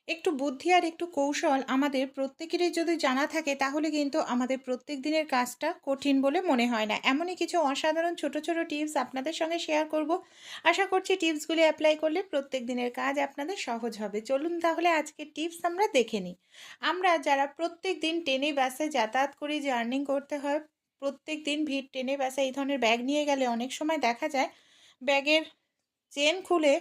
একটু বুদ্ধি আর একটু কৌশল আমাদের প্রত্যেকেরই যদি জানা থাকে তাহলে কিন্তু আমাদের প্রত্যেক দিনের কাজটা কঠিন বলে মনে হয় না। এমনই কিছু অসাধারণ ছোট ছোট টিপস আপনাদের সঙ্গে শেয়ার করব। আশা করছি টিপসগুলি অ্যাপ্লাই করলে প্রত্যেক দিনের কাজ আপনাদের সহজ হবে। চলুন তাহলে আজকে টিপস আমরা দেখে নিই। আমরা যারা প্রত্যেক দিন ট্রেনে বাসে যাতায়াত করি, জার্নি করতে হয়, প্রত্যেক দিন ভিড় ট্রেনে বাসে এই ধরনের ব্যাগ নিয়ে গেলে অনেক সময় দেখা যায় ব্যাগের চেন খুলে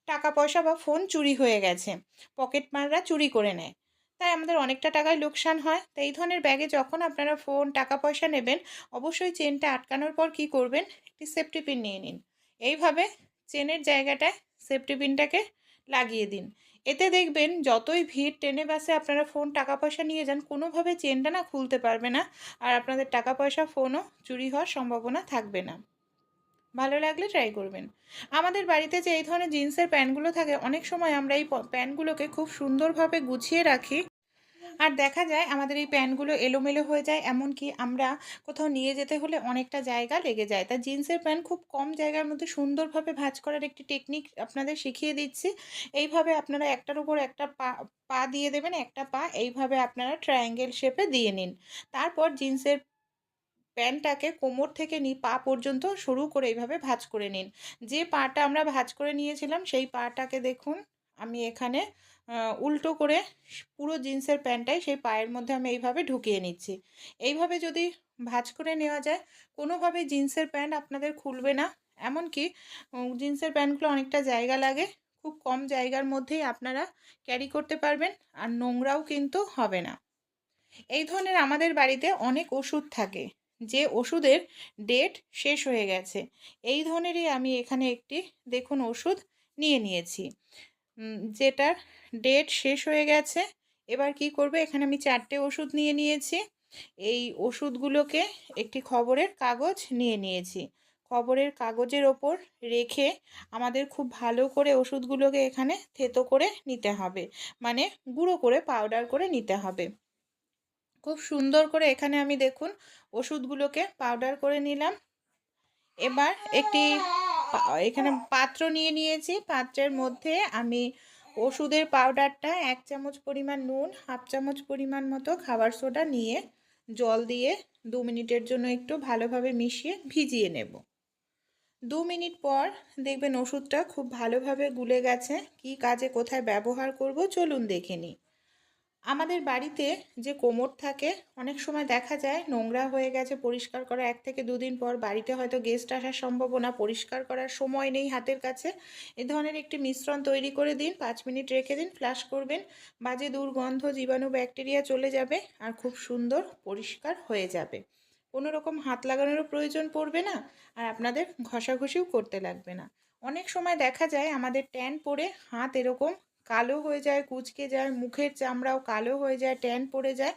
টাকা পয়সা বা ফোন চুরি হয়ে গেছে, পকেটমাররা চুরি করে নেয়। তাই আমাদের অনেকটা টাকায় লোকসান হয়। তাই এই ধরনের ব্যাগে যখন আপনারা ফোন টাকা পয়সা নেবেন, অবশ্যই চেনটা আটকানোর পর কী করবেন, একটি সেফটি পিন নিয়ে নিন। এইভাবে চেনের জায়গাটায় সেফটি পিনটাকে লাগিয়ে দিন। এতে দেখবেন যতই ভিড় ট্রেনে বাসে আপনারা ফোন টাকা পয়সা নিয়ে যান, কোনোভাবে চেনটা না খুলতে পারবে না, আর আপনাদের টাকা পয়সা ফোনও চুরি হওয়ার সম্ভাবনা থাকবে না। ভালো লাগলে ট্রাই করবেন। আমাদের বাড়িতে যে এই ধরনের জিন্সের প্যান্টগুলো থাকে, অনেক সময় আমরা এই প্যান্টগুলোকে খুব সুন্দরভাবে গুছিয়ে রাখি, আর দেখা যায় আমাদের এই প্যান্টগুলো এলোমেলো হয়ে যায়, এমনকি আমরা কোথাও নিয়ে যেতে হলে অনেকটা জায়গা লেগে যায়। তাই জিন্সের প্যান্ট খুব কম জায়গার মধ্যে সুন্দরভাবে ভাঁজ করার একটি টেকনিক আপনাদের শিখিয়ে দিচ্ছি। এইভাবে আপনারা একটার উপর একটা পা পা দিয়ে দেবেন, একটা পা এইভাবে আপনারা ট্রায়াঙ্গেল শেপে দিয়ে নিন। তারপর জিন্সের প্যান্টটাকে কোমর থেকে পা পর্যন্ত সরু করে এইভাবে ভাঁজ করে নিন। যে পাটা আমরা ভাঁজ করে নিয়েছিলাম সেই পাটাকে দেখুন আমি এখানে উল্টো করে পুরো জিন্সের প্যান্টটাই সেই পায়ের মধ্যে আমি এইভাবে ঢুকিয়ে নিচ্ছি। এইভাবে যদি ভাঁজ করে নেওয়া যায়, কোনোভাবেই জিন্সের প্যান্ট আপনাদের খুলবে না। এমনকি জিন্সের প্যান্টগুলো অনেকটা জায়গা লাগে, খুব কম জায়গার মধ্যেই আপনারা ক্যারি করতে পারবেন, আর নোংরাও কিন্তু হবে না। এই ধরনের আমাদের বাড়িতে অনেক ওষুধ থাকে, যে ওষুধের ডেট শেষ হয়ে গেছে। এই ধরনেরই আমি এখানে একটি দেখুন ওষুধ নিয়ে নিয়েছি, যেটার ডেট শেষ হয়ে গেছে। এবার কি করবে, এখানে আমি 4টে ওষুধ নিয়ে নিয়েছি। এই ওষুধগুলোকে একটি খবরের কাগজ নিয়ে নিয়েছি। খবরের কাগজের ওপর রেখে আমাদের খুব ভালো করে ওষুধগুলোকে এখানে থেতো করে নিতে হবে, মানে গুঁড়ো করে পাউডার করে নিতে হবে। খুব সুন্দর করে এখানে আমি দেখুন ওষুধগুলোকে পাউডার করে নিলাম। এবার একটি এখানে পাত্র নিয়ে নিয়েছি। পাত্রের মধ্যে আমি ওষুধের পাউডারটা 1 চামচ পরিমাণ নুন, 1/2 চামচ পরিমাণ মতো খাবার সোডা নিয়ে জল দিয়ে 2 মিনিটের জন্য একটু ভালোভাবে মিশিয়ে ভিজিয়ে নেব। 2 মিনিট পর দেখবেন ওষুধটা খুব ভালোভাবে গুলে গেছে। কি কাজে কোথায় ব্যবহার করব চলুন দেখে নিই। আমাদের বাড়িতে যে কোমোড থাকে, অনেক সময় দেখা যায় নোংরা হয়ে গেছে, পরিষ্কার করা 1 থেকে 2 দিন পর বাড়িতে হয়তো গেস্ট আসার সম্ভাবনা, পরিষ্কার করার সময় নেই হাতের কাছে। এ ধরনের একটি মিশ্রণ তৈরি করে দিন, 5 মিনিট রেখে দিন, ফ্লাশ করবেন। বাজে দুর্গন্ধ, জীবাণু, ব্যাকটেরিয়া চলে যাবে, আর খুব সুন্দর পরিষ্কার হয়ে যাবে। কোনো রকম হাত লাগানোরও প্রয়োজন পড়বে না, আর আপনাদের ঘষাঘষিও করতে লাগবে না। অনেক সময় দেখা যায় আমাদের ট্যান পড়ে হাত এরকম কালো হয়ে যায়, কুঁচকে যায়, মুখের চামড়াও কালো হয়ে যায়, ট্যান পড়ে যায়।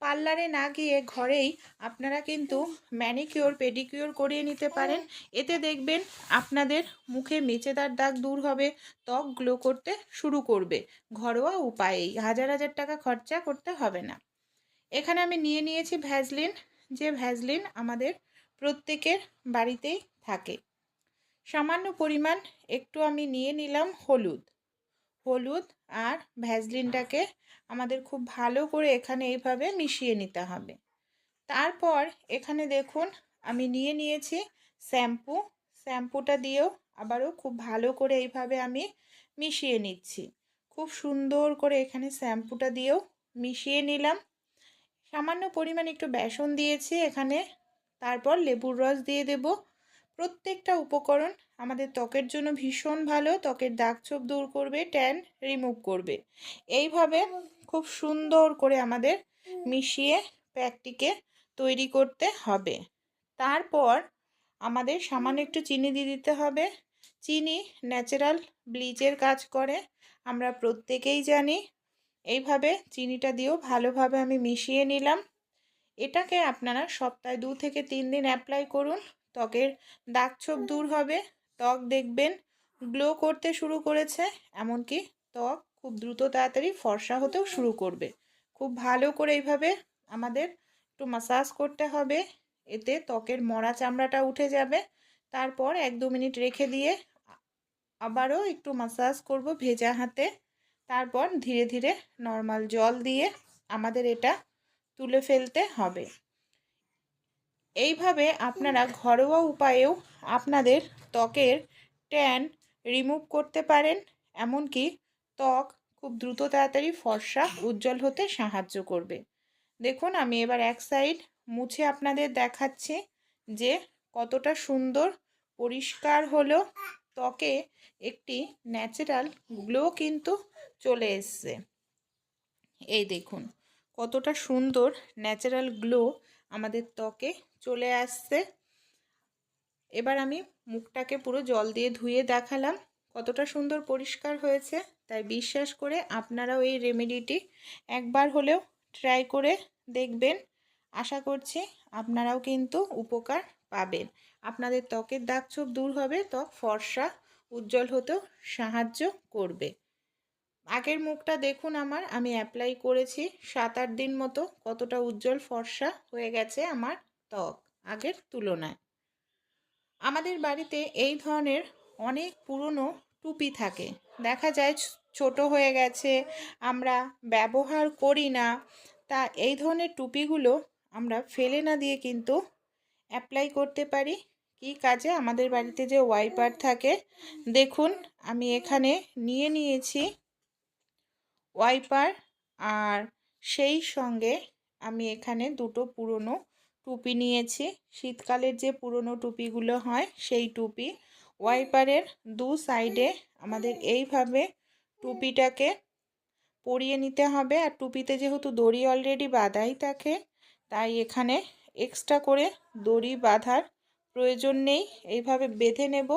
পার্লারে না গিয়ে ঘরেই আপনারা কিন্তু ম্যানিকিওর পেডিকিওর করিয়ে নিতে পারেন। এতে দেখবেন আপনাদের মুখে মেচেদার দাগ দূর হবে, ত্বক গ্লো করতে শুরু করবে। ঘরোয়া উপায়েই, হাজার হাজার টাকা খরচা করতে হবে না। এখানে আমি নিয়ে নিয়েছি ভ্যাসলিন, যে ভ্যাসলিন আমাদের প্রত্যেকের বাড়িতেই থাকে। সামান্য পরিমাণ একটু আমি নিয়ে নিলাম হলুদ। হলুদ আর ভ্যাসলিনটাকে আমাদের খুব ভালো করে এখানে এইভাবে মিশিয়ে নিতে হবে। তারপর এখানে দেখুন আমি নিয়ে নিয়েছি শ্যাম্পু। শ্যাম্পুটা দিয়েও আবারও খুব ভালো করে এইভাবে আমি মিশিয়ে নিচ্ছি। খুব সুন্দর করে এখানে শ্যাম্পুটা দিয়েও মিশিয়ে নিলাম। সামান্য পরিমাণ একটু বেসন দিয়েছি এখানে, তারপর লেবুর রস দিয়ে দেব। প্রত্যেকটা উপকরণ আমাদের ত্বকের জন্য ভীষণ ভালো, ত্বকের দাগ ছোপ দূর করবে, ট্যান রিমুভ করবে। এইভাবে খুব সুন্দর করে আমাদের মিশিয়ে প্যাকটিকে তৈরি করতে হবে। তারপর আমাদের সামান্য একটু চিনি দিয়ে দিতে হবে। চিনি ন্যাচারাল ব্লিচের কাজ করে, আমরা প্রত্যেকেই জানি। এইভাবে চিনিটা দিয়েও ভালোভাবে আমি মিশিয়ে নিলাম। এটাকে আপনারা সপ্তাহে 2 থেকে 3 দিন অ্যাপ্লাই করুন। ত্বকের দাগ ছোপ দূর হবে, ত্বক দেখবেন গ্লো করতে শুরু করেছে, এমনকি ত্বক খুব দ্রুত তাড়াতাড়ি ফর্সা হতেও শুরু করবে। খুব ভালো করে এইভাবে আমাদের একটু মাসাজ করতে হবে, এতে ত্বকের মরা চামড়াটা উঠে যাবে। তারপর 1-2 মিনিট রেখে দিয়ে আবারও একটু মাসাজ করব ভেজা হাতে। তারপর ধীরে ধীরে নর্মাল জল দিয়ে আমাদের এটা তুলে ফেলতে হবে। এইভাবে আপনারা ঘরোয়া উপায়েও আপনাদের ত্বকের ট্যান রিমুভ করতে পারেন, এমনকি ত্বক খুব দ্রুত তাড়াতাড়ি ফর্সা উজ্জ্বল হতে সাহায্য করবে। দেখুন আমি এবার এক সাইড মুছে আপনাদের দেখাচ্ছি যে কতটা সুন্দর পরিষ্কার হলো। ত্বকে একটি ন্যাচারাল গ্লো কিন্তু চলে এসছে। এই দেখুন কতটা সুন্দর ন্যাচারাল গ্লো আমাদের ত্বকে চলে আসছে। এবার আমি মুখটাকে পুরো জল দিয়ে ধুয়ে দেখালাম কতটা সুন্দর পরিষ্কার হয়েছে। তাই বিশ্বাস করে আপনারাও এই রেমেডিটি একবার হলেও ট্রাই করে দেখবেন। আশা করছি আপনারাও কিন্তু উপকার পাবেন। আপনাদের ত্বকের দাগছোপ দূর হবে, ত্বক ফর্সা উজ্জ্বল হতেও সাহায্য করবে। আগের মুখটা দেখুন আমি অ্যাপ্লাই করেছি 7-8 দিন মতো, কতটা উজ্জ্বল ফর্সা হয়ে গেছে আমার ত্বক আগের তুলনায়। আমাদের বাড়িতে এই ধরনের অনেক পুরনো টুপি থাকে, দেখা যায় ছোট হয়ে গেছে, আমরা ব্যবহার করি না। তা এই ধরনের টুপিগুলো আমরা ফেলে না দিয়ে কিন্তু অ্যাপ্লাই করতে পারি। কি কাজে? আমাদের বাড়িতে যে ওয়াইপার থাকে, দেখুন আমি এখানে নিয়ে নিয়েছি ওয়াইপার, আর সেই সঙ্গে আমি এখানে দুটো পুরনো টুপি নিয়েছি। শীতকালের যে পুরনো টুপিগুলো হয় সেই টুপি। ওয়াইপারের দু সাইডে আমাদের এইভাবে টুপিটাকে পরিয়ে নিতে হবে। আর টুপিতে যেহেতু দড়ি অলরেডি বাঁধাই থাকে, তাই এখানে এক্সট্রা করে দড়ি বাঁধার প্রয়োজন নেই। এইভাবে বেঁধে নেব।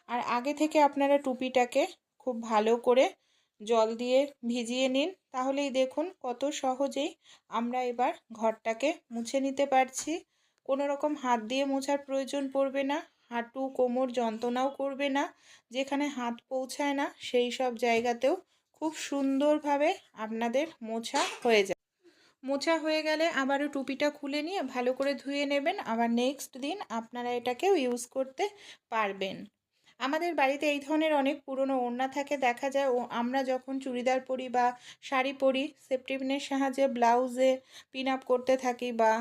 আর আগে থেকে আপনারা টুপিটাকে খুব ভালো করে জল দিয়ে ভিজিয়ে নিন, তাহলেই দেখুন কত সহজেই আমরা এবার ঘরটাকে মুছে নিতে পারছি। কোনো রকম হাত দিয়ে মোছার প্রয়োজন পড়বে না, হাঁটু কোমর যন্ত্রণাও করবে না। যেখানে হাত পৌঁছায় না সেই সব জায়গাতেও খুব সুন্দরভাবে আপনাদের মোছা হয়ে যায়। মোছা হয়ে গেলে আবারও টুপিটা খুলে নিয়ে ভালো করে ধুয়ে নেবেন, আবার নেক্সট দিন আপনারা এটাকেও ইউজ করতে পারবেন। আমাদের বাড়িতে এই ধরনের অনেক পুরনো ওড়না থাকে, দেখা যায় আমরা যখন চুড়িদার পরি বা শাড়ি পরি, সেফটি পিনের সাহায্যে ব্লাউজে পিন আপ করতে থাকি বা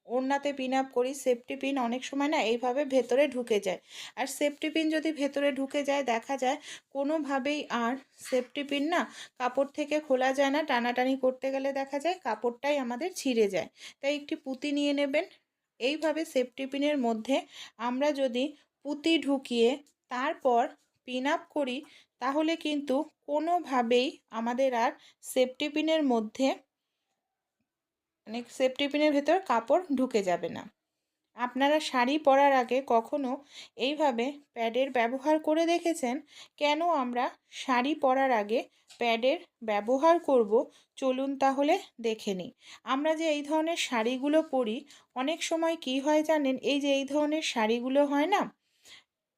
ওড়নাতে পিন আপ করি, সেফটি পিন অনেক সময় না এইভাবে ভেতরে ঢুকে যায়। আর সেফটি পিন যদি ভেতরে ঢুকে যায়, দেখা যায় কোনোভাবেই আর সেফটি পিন না কাপড় থেকে খোলা যায় না। টানাটানি করতে গেলে দেখা যায় কাপড়টাই আমাদের ছিঁড়ে যায়। তাই একটি পুঁতি নিয়ে নেবেন। এইভাবে সেফটি পিনের মধ্যে আমরা যদি পুঁতি ঢুকিয়ে তারপর পিন আপ করি, তাহলে কিন্তু কোনোভাবেই আমাদের আর সেফটি পিনের মধ্যে সেফটি পিনের ভেতর কাপড় ঢুকে যাবে না। আপনারা শাড়ি পরার আগে কখনো এইভাবে প্যাডের ব্যবহার করে দেখেছেন? কেন আমরা শাড়ি পরার আগে প্যাডের ব্যবহার করব, চলুন তাহলে দেখে নিই। আমরা যে এই ধরনের শাড়িগুলো পরি, অনেক সময় কি হয় জানেন? এই যে এই ধরনের শাড়িগুলো হয় না,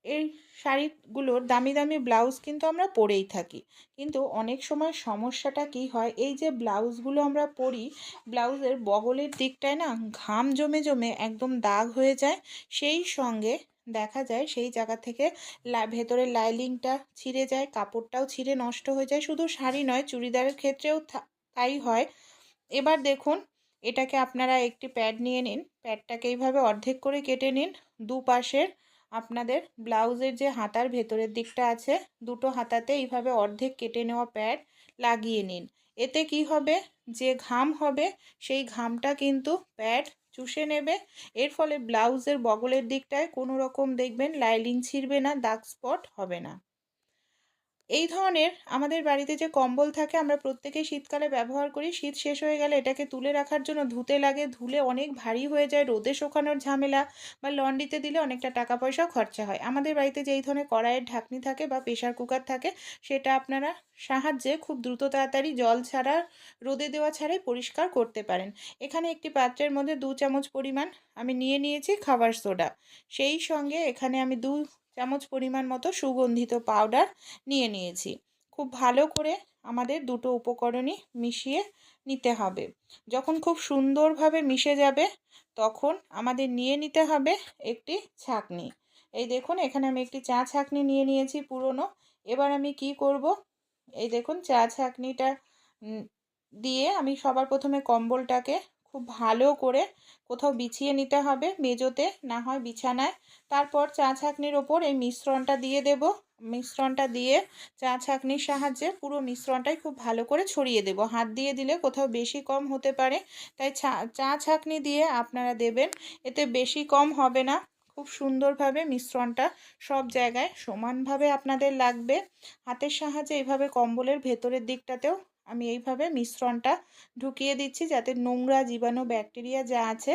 এই শাড়িগুলোর দামি দামি ব্লাউজ কিন্তু আমরা পরেই থাকি। কিন্তু অনেক সময় সমস্যাটা কি হয়, এই যে ব্লাউজগুলো আমরা পরি, ব্লাউজের বগলের দিকটায় না ঘাম জমে জমে একদম দাগ হয়ে যায়। সেই সঙ্গে দেখা যায় সেই জায়গা থেকে ভেতরের লাইনিংটা ছিঁড়ে যায়, কাপড়টাও ছিঁড়ে নষ্ট হয়ে যায়। শুধু শাড়ি নয়, চুড়িদারের ক্ষেত্রেও তাই হয়। এবার দেখুন, এটাকে আপনারা একটি প্যাড নিয়ে নিন, প্যাডটাকে এইভাবে অর্ধেক করে কেটে নিন। দুপাশের আপনাদের ব্লাউজের যে হাতার ভেতরের দিকটা আছে, দুটো হাতাতে এইভাবে অর্ধেক কেটে নেওয়া প্যাড লাগিয়ে নিন। এতে কি হবে, যে ঘাম হবে সেই ঘামটা কিন্তু প্যাড চুষে নেবে। এর ফলে ব্লাউজের বগলের দিকটায় কোনো রকম দেখবেন লাইনিং ছিঁড়বে না, দাগ স্পট হবে না। এই ধরনের আমাদের বাড়িতে যে কম্বল থাকে, আমরা প্রত্যেকেই শীতকালে ব্যবহার করি। শীত শেষ হয়ে গেলে এটাকে তুলে রাখার জন্য ধুতে লাগে, ধুলে অনেক ভারী হয়ে যায়, রোদে শুকানোর ঝামেলা বা লন্ড্রিতে দিলে অনেকটা টাকা পয়সাও খরচা হয়। আমাদের বাড়িতে যে এই ধরনের কড়াইয়ের ঢাকনি থাকে বা প্রেশার কুকার থাকে, সেটা আপনারা সাহায্যে খুব দ্রুত তাড়াতাড়ি জল ছাড়া, রোদে দেওয়া ছাড়াই পরিষ্কার করতে পারেন। এখানে একটি পাত্রের মধ্যে 2 চামচ পরিমাণ আমি নিয়ে নিয়েছি খাবার সোডা। সেই সঙ্গে এখানে আমি 2 চামচ পরিমাণ মতো সুগন্ধিত পাউডার নিয়ে নিয়েছি। খুব ভালো করে আমাদের দুটো উপকরণই মিশিয়ে নিতে হবে। যখন খুব সুন্দরভাবে মিশে যাবে, তখন আমাদের নিয়ে নিতে হবে একটি ছাঁকনি। এই দেখুন এখানে আমি একটি চা ছাঁকনি নিয়ে নিয়েছি পুরনো। এবার আমি কি করব, এই দেখুন চা ছাঁকনিটা উম দিয়ে আমি সবার প্রথমে কম্বলটাকে খুব ভালো করে কোথাও বিছিয়ে নিতে হবে, মেজোতে না হয় বিছানায়। তারপর চা ছাঁকনির ওপর এই মিশ্রণটা দিয়ে দেব। মিশ্রণটা দিয়ে চা ছাঁকনির সাহায্যে পুরো মিশ্রণটাই খুব ভালো করে ছড়িয়ে দেব। হাত দিয়ে দিলে কোথাও বেশি কম হতে পারে, তাই চা ছাঁকনি দিয়ে আপনারা দেবেন, এতে বেশি কম হবে না। খুব সুন্দরভাবে মিশ্রণটা সব জায়গায় সমানভাবে আপনাদের লাগবে। হাতের সাহায্যে এইভাবে কম্বলের ভেতরের দিকটাতেও আমি এইভাবে মিশ্রণটা ঢুকিয়ে দিচ্ছি, যাতে নোংরা জীবাণু ব্যাকটেরিয়া যা আছে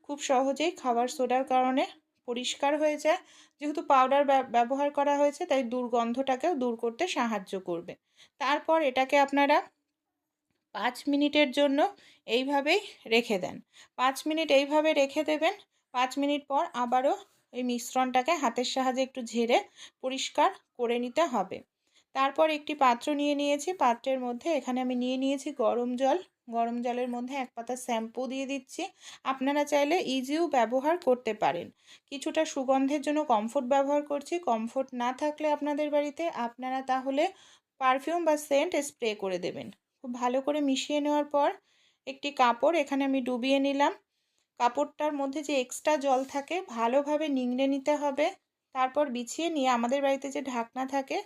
খুব সহজেই খাবার সোডার কারণে পরিষ্কার হয়ে যায়। যেহেতু পাউডার ব্যবহার করা হয়েছে, তাই দুর্গন্ধটাকেও দূর করতে সাহায্য করবে। তারপর এটাকে আপনারা 5 মিনিটের জন্য এইভাবেই রেখে দেন। 5 মিনিট এইভাবে রেখে দেবেন। 5 মিনিট পর আবারও এই মিশ্রণটাকে হাতের সাহায্যে একটু ঝেড়ে পরিষ্কার করে নিতে হবে। তারপর একটি পাত্র নিয়ে নিয়েছি। পাত্রের মধ্যে এখানে আমি নিয়ে নিয়েছি গরম জল। গরম জলের মধ্যে 1 পাতা শ্যাম্পু দিয়ে দিচ্ছি। আপনারা চাইলে ইজিও ব্যবহার করতে পারেন। কিছুটা সুগন্ধের জন্য কমফোর্ট ব্যবহার করছি। কমফোর্ট না থাকলে আপনাদের বাড়িতে আপনারা তাহলে পারফিউম বা সেন্ট স্প্রে করে দেবেন। খুব ভালো করে মিশিয়ে নেওয়ার পর একটি কাপড় এখানে আমি ডুবিয়ে নিলাম। কাপড়টার মধ্যে যে এক্সট্রা জল থাকে ভালোভাবে নিংড়ে নিতে হবে। তারপর বিছিয়ে নিয়ে আমাদের বাড়িতে যে ঢাকনা থাকে,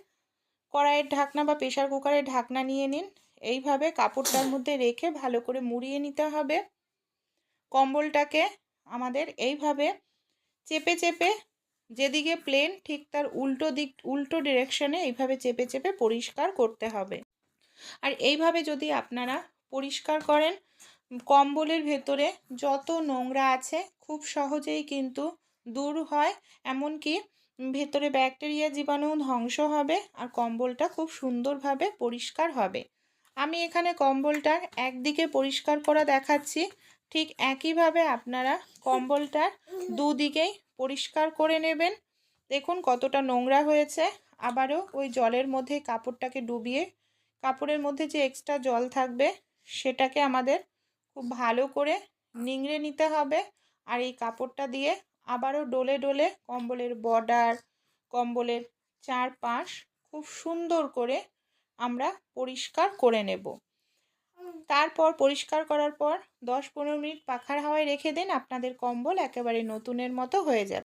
কড়াইয়ের ঢাকনা বা প্রেসার কুকারের ঢাকনা নিয়ে নিন। এইভাবে কাপড়টার মধ্যে রেখে ভালো করে মুড়িয়ে নিতে হবে। কম্বলটাকে আমাদের এইভাবে চেপে চেপে, যেদিকে প্লেন ঠিক তার উল্টো ডিরেকশনে এইভাবে চেপে চেপে পরিষ্কার করতে হবে। আর এইভাবে যদি আপনারা পরিষ্কার করেন, কম্বলের ভেতরে যত নোংরা আছে খুব সহজেই কিন্তু দূর হয়। এমনকি ভেতরে ব্যাকটেরিয়া জীবাণু ধ্বংস হবে আর কম্বলটা খুব সুন্দরভাবে পরিষ্কার হবে। আমি এখানে কম্বলটার একদিকে পরিষ্কার করা দেখাচ্ছি, ঠিক একইভাবে আপনারা কম্বলটার দুদিকেই পরিষ্কার করে নেবেন। দেখুন কতটা নোংরা হয়েছে। আবারও ওই জলের মধ্যে কাপড়টাকে ডুবিয়ে, কাপড়ের মধ্যে যে এক্সট্রা জল থাকবে সেটাকে আমাদের খুব ভালো করে নিংড়ে নিতে হবে। আর এই কাপড়টা দিয়ে আবারও ডলে ডলে কম্বলের বর্ডার, কম্বলের চারপাশ খুব সুন্দর করে আমরা পরিষ্কার করে নেব। তারপর পরিষ্কার করার পর 10-15 মিনিট পাখার হাওয়ায় রেখে দিন। আপনাদের কম্বল একেবারে নতুনের মতো হয়ে যাবে।